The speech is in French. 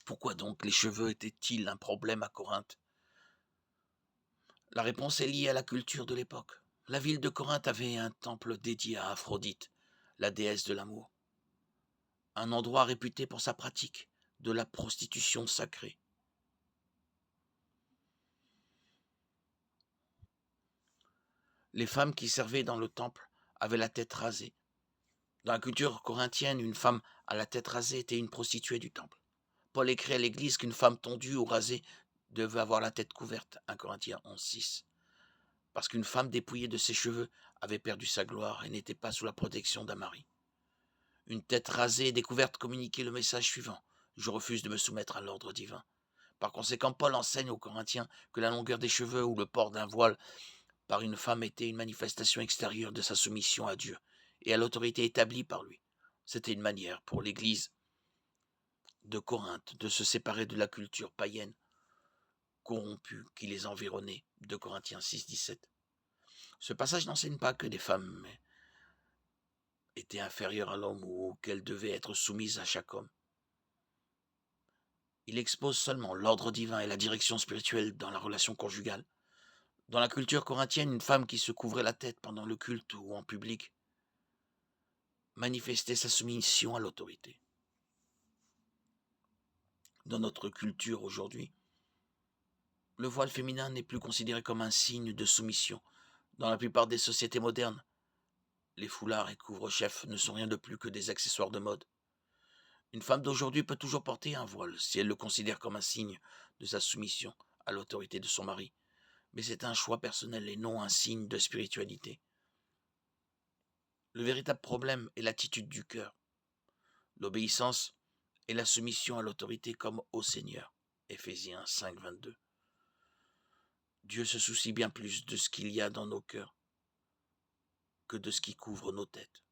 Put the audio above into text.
Pourquoi donc les cheveux étaient-ils un problème à Corinthe? La réponse est liée à la culture de l'époque. La ville de Corinthe avait un temple dédié à Aphrodite, la déesse de l'amour, un endroit réputé pour sa pratique de la prostitution sacrée. Les femmes qui servaient dans le temple avaient la tête rasée. Dans la culture corinthienne, une femme à la tête rasée était une prostituée du temple. Paul écrit à l'église qu'une femme tondue ou rasée devait avoir la tête couverte, 1 Corinthiens 11:6, parce qu'une femme dépouillée de ses cheveux avait perdu sa gloire et n'était pas sous la protection d'un mari. Une tête rasée et découverte communiquait le message suivant: je refuse de me soumettre à l'ordre divin. Par conséquent, Paul enseigne aux Corinthiens que la longueur des cheveux ou le port d'un voile par une femme était une manifestation extérieure de sa soumission à Dieu et à l'autorité établie par lui. C'était une manière pour l'Église de Corinthe de se séparer de la culture païenne corrompue qui les environnait, de Corinthiens 6:17. Ce passage n'enseigne pas que les femmes étaient inférieures à l'homme ou qu'elles devaient être soumises à chaque homme. Il expose seulement l'ordre divin et la direction spirituelle dans la relation conjugale. Dans la culture corinthienne, une femme qui se couvrait la tête pendant le culte ou en public manifestait sa soumission à l'autorité. Dans notre culture aujourd'hui, le voile féminin n'est plus considéré comme un signe de soumission. Dans la plupart des sociétés modernes, les foulards et couvre-chefs ne sont rien de plus que des accessoires de mode. Une femme d'aujourd'hui peut toujours porter un voile si elle le considère comme un signe de sa soumission à l'autorité de son mari, mais c'est un choix personnel et non un signe de spiritualité. Le véritable problème est l'attitude du cœur, l'obéissance et la soumission à l'autorité comme au Seigneur. Éphésiens 5:22. Dieu se soucie bien plus de ce qu'il y a dans nos cœurs que de ce qui couvre nos têtes.